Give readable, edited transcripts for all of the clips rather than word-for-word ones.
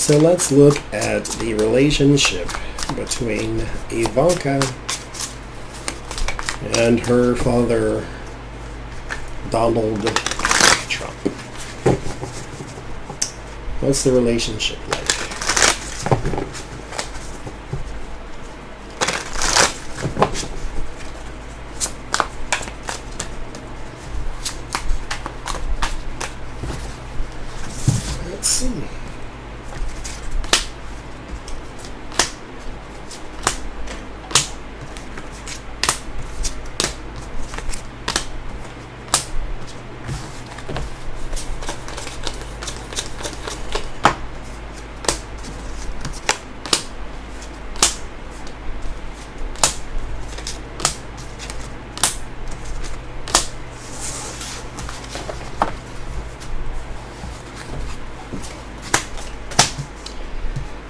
So let's look at the relationship between Ivanka and her father, Donald Trump. What's the relationship like? Let's see.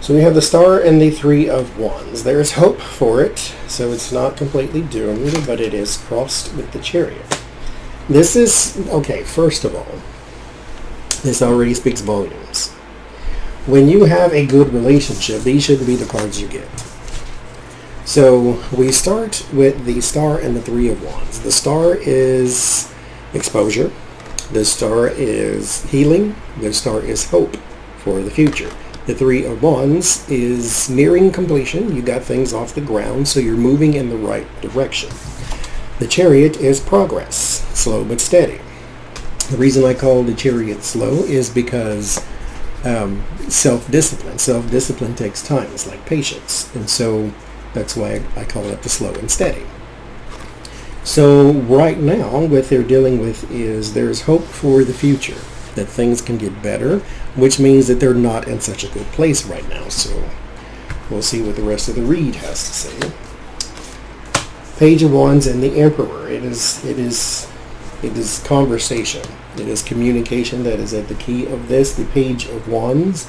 So we have the Star and the Three of Wands. There's hope for it, so it's not completely doomed, but it is crossed with the Chariot. This is, okay, first of all, this already speaks volumes. When you have a good relationship, these should be the cards you get. So we start with the Star and the Three of Wands. The Star is exposure. The Star is healing. The Star is hope for the future. The Three of Wands is nearing completion. You got things off the ground, so you're moving in the right direction. The Chariot is progress, slow but steady. The reason I call the Chariot slow is because self-discipline. Self-discipline takes time. It's like patience. And so that's why I call it the slow and steady. So right now, what they're dealing with is there's hope for the future, that things can get better, which means that they're not in such a good place right now. So we'll see what the rest of the read has to say. Page of Wands and the Emperor. It is conversation. It is communication that is at the key of this. The Page of Wands.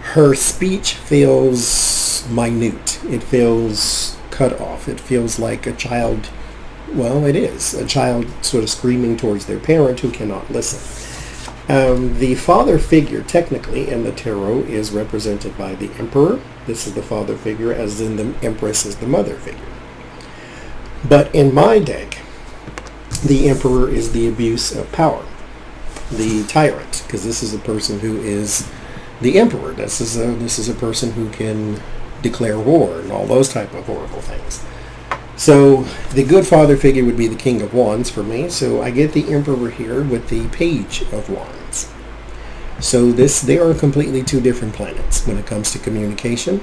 Her speech feels minute. It feels cut off. It feels like a child. Well, it is a child sort of screaming towards their parent who cannot listen. The father figure, technically, in the tarot is represented by the Emperor. This is the father figure, as in the Empress is the mother figure. But in my deck, the Emperor is the abuse of power, the tyrant, because this is a person who is the Emperor. This is a person who can declare war and all those type of horrible things. So the good father figure would be the King of Wands for me. So I get the Emperor here with the Page of Wands. So they are completely two different planets when it comes to communication.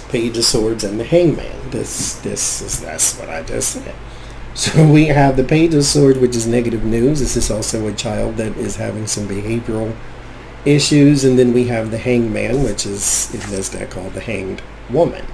Page of Swords and the Hangman. That's what I just said. So we have the Page of Swords, which is negative news. This is also a child that is having some behavioral issues. And then we have the Hangman, which is in this deck called the Hanged Woman.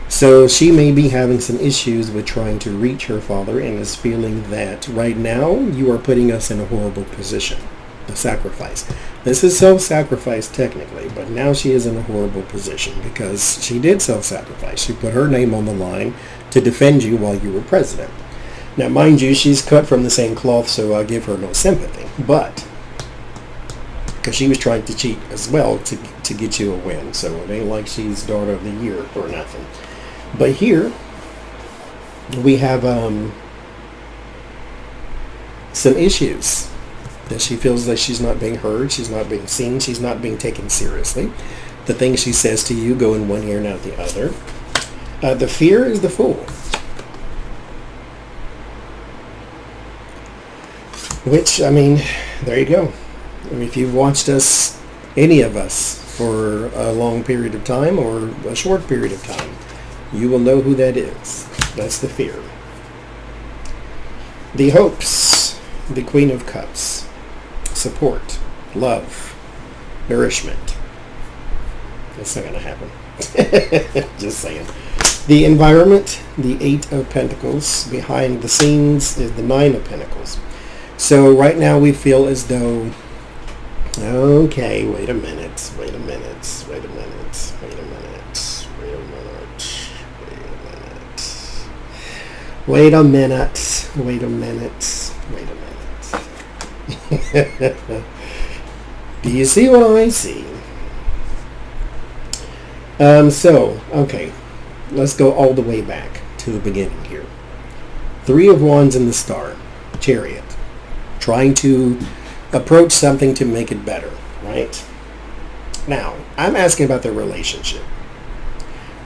So she may be having some issues with trying to reach her father and is feeling that right now you are putting us in a horrible position. The sacrifice. This is self-sacrifice technically, but now she is in a horrible position because she did self-sacrifice. She put her name on the line to defend you while you were president. Now, mind you, she's cut from the same cloth, so I'll give her no sympathy. But because she was trying to cheat as well to get you a win, so it ain't like she's daughter of the year or nothing. But here we have some issues that she feels that she's not being heard, she's not being seen, she's not being taken seriously. The things she says to you go in one ear and out the other. The fear is the Fool, which, I mean, there you go. I mean, if you've watched us, any of us, for a long period of time or a short period of time, you will know who that is. That's the fear. The hopes, the Queen of Cups. Support, love, nourishment. That's not going to happen. Just saying. The environment, the Eight of Pentacles. Behind the scenes is the Nine of Pentacles. So right now we feel as though, okay, wait a minute. Do you see what I see? Okay. Let's go all the way back to the beginning here. 3 of Wands in the Star. Chariot. Trying to approach something to make it better, right? Now, I'm asking about their relationship.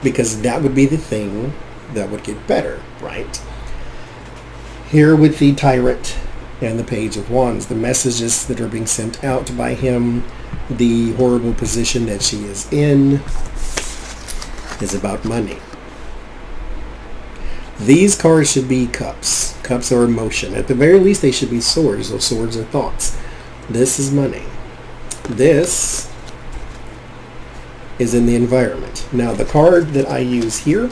Because that would be the thing that would get better, right? Here with the Tyrant and the Page of Wands, the messages that are being sent out by him, the horrible position that she is in, is about money. These cards should be cups. Cups are emotion. At the very least, they should be swords. Those swords are thoughts. This is money. This is in the environment. Now, the card that I use here,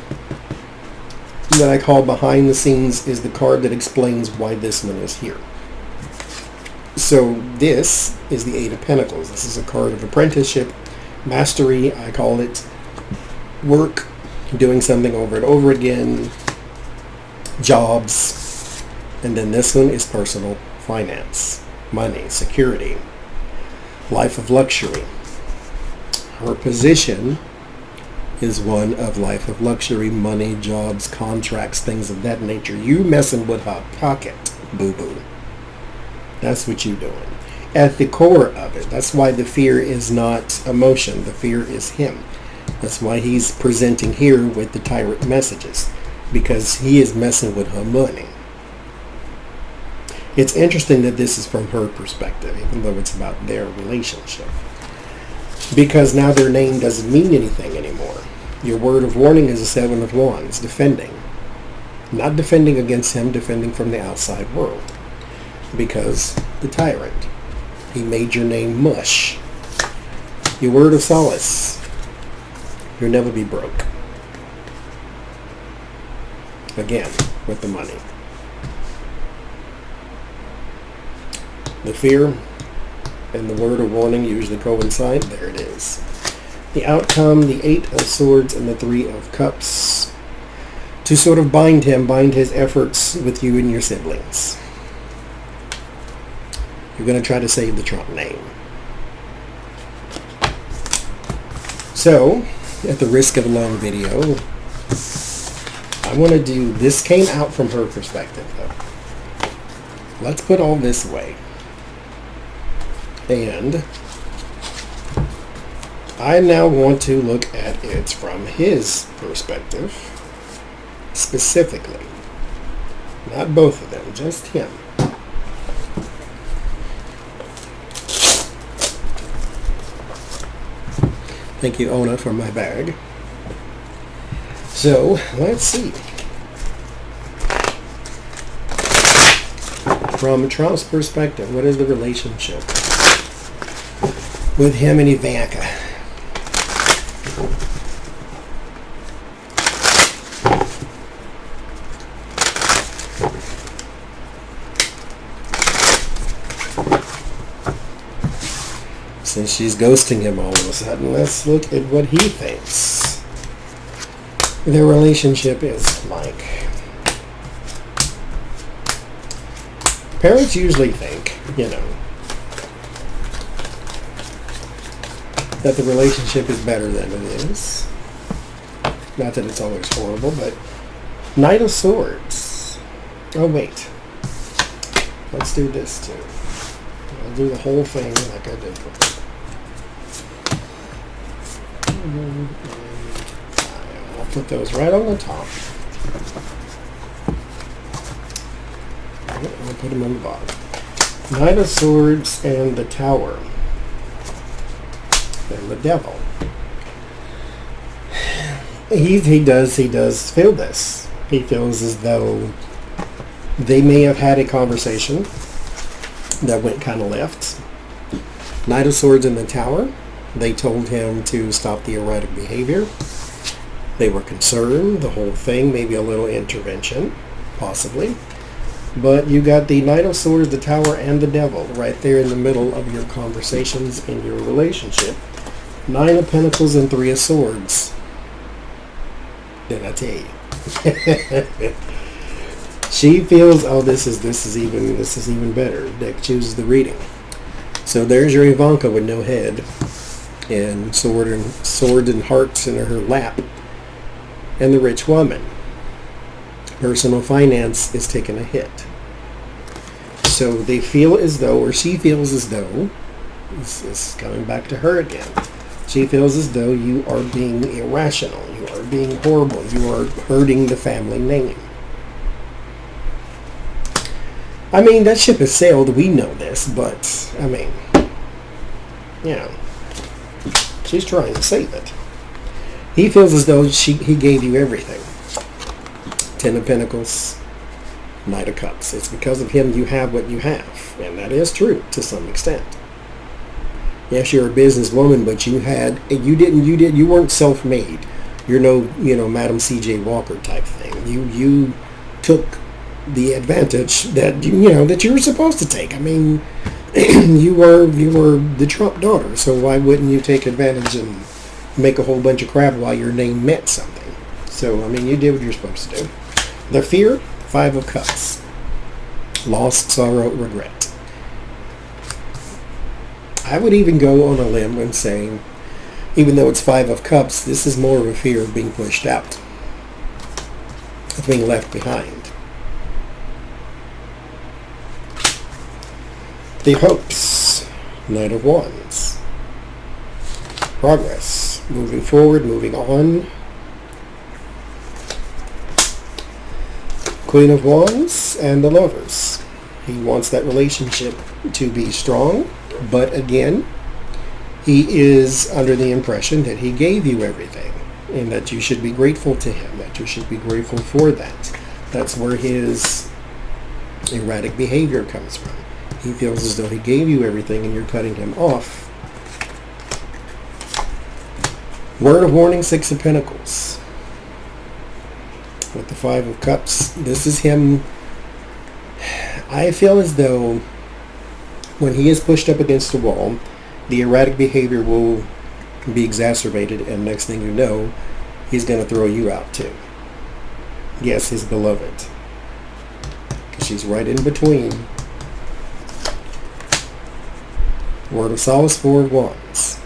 that I call behind the scenes, is the card that explains why this one is here. So this is the 8 of Pentacles. This is a card of apprenticeship, mastery. I call it work, doing something over and over again, jobs. And then this one is personal finance, money, security, life of luxury. Her position is one of life of luxury, money, jobs, contracts, things of that nature. You messing with her pocket, boo-boo. That's what you're doing. At the core of it, that's why the fear is not emotion. The fear is him. That's why he's presenting here with the Tyrant messages, because he is messing with her money. It's interesting that this is from her perspective, even though it's about their relationship. Because now their name doesn't mean anything anymore. Your word of warning is a 7 of Wands, defending. Not defending against him, defending from the outside world. Because the Tyrant, he made your name mush. Your word of solace, you'll never be broke. Again, with the money. The fear and the word of warning usually coincide. There it is. The outcome, the 8 of Swords and the 3 of Cups. To sort of bind him, bind his efforts with you and your siblings. You're going to try to save the Trump name. So, at the risk of a long video, I want to do, this came out from her perspective though. Let's put all this away. And I now want to look at it from his perspective, specifically. Not both of them, just him. Thank you, Ona, for my bag. So, let's see. From Trump's perspective, what is the relationship with him and Ivanka? Since she's ghosting him all of a sudden, let's look at what he thinks their relationship is like. Parents usually think, you know, that the relationship is better than it is. Not that it's always horrible, but Knight of Swords. Oh, wait. Let's do this too. I'll do the whole thing like I did before. I'll put those right on the top. I'll put them on the bottom. Knight of Swords and the Tower. And the Devil. He does feel this. He feels as though they may have had a conversation that went kind of left. Knight of Swords in the Tower. They told him to stop the erratic behavior. They were concerned, the whole thing, maybe a little intervention, possibly. But you got the Knight of Swords, the Tower, and the Devil right there in the middle of your conversations in your relationship. 9 of Pentacles and 3 of Swords. Did I tell you? She feels, oh, this is even better. Deck chooses the reading. So there's your Ivanka with no head, and swords and hearts in her lap, and the rich woman. Personal finance is taking a hit. So they feel as though, or she feels as though, this is coming back to her again. She feels as though you are being irrational, you are being horrible, you are hurting the family name. I mean, that ship has sailed, we know this, but, I mean, you know, she's trying to save it. He feels as though he gave you everything. Ten of Pentacles, Knight of Cups. It's because of him you have what you have, and that is true to some extent. Yes, you're a businesswoman, but you weren't self-made. You're no, Madam C.J. Walker type thing. You took the advantage that that you were supposed to take. I mean, you were the Trump daughter, so why wouldn't you take advantage and make a whole bunch of crap while your name meant something? So I mean, you did what you're supposed to do. The fear, 5 of Cups, loss, sorrow, regret. I would even go on a limb and say, even though it's 5 of Cups, this is more of a fear of being pushed out, of being left behind. The hopes, Knight of Wands. Progress, moving forward, moving on. Queen of Wands and the Lovers. He wants that relationship to be strong, but again, he is under the impression that he gave you everything and that you should be grateful to him, that you should be grateful for that. That's where his erratic behavior comes from. He feels as though he gave you everything and you're cutting him off. Word of warning, 6 of Pentacles. With the 5 of Cups, this is him. I feel as though when he is pushed up against the wall, the erratic behavior will be exacerbated, and next thing you know, he's going to throw you out too. Yes, his beloved. Because she's right in between. Word of Solace, 4 of Wands.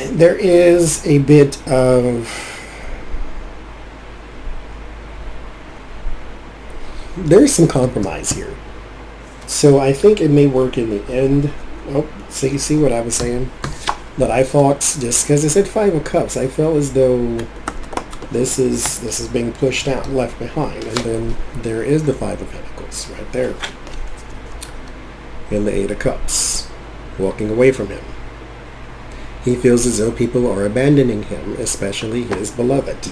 There is a bit of... There's some compromise here. So I think it may work in the end. Oh, so you see what I was saying? That I thought, just because it said 5 of Cups, I felt as though this is being pushed out and left behind. And then there is the 5 of Pentacles right there. And the 8 of Cups, walking away from him. He feels as though people are abandoning him, especially his beloved.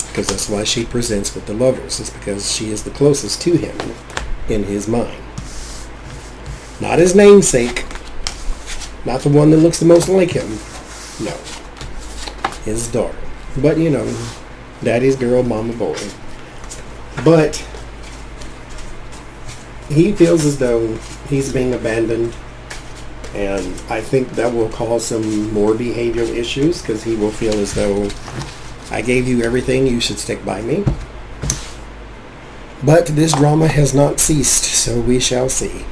Because that's why she presents with the Lovers. It's because she is the closest to him in his mind. Not his namesake. Not the one that looks the most like him. No. His daughter. But, daddy's girl, mama boy. But he feels as though he's being abandoned. And I think that will cause some more behavioral issues, because he will feel as though I gave you everything, you should stick by me. But this drama has not ceased, so we shall see.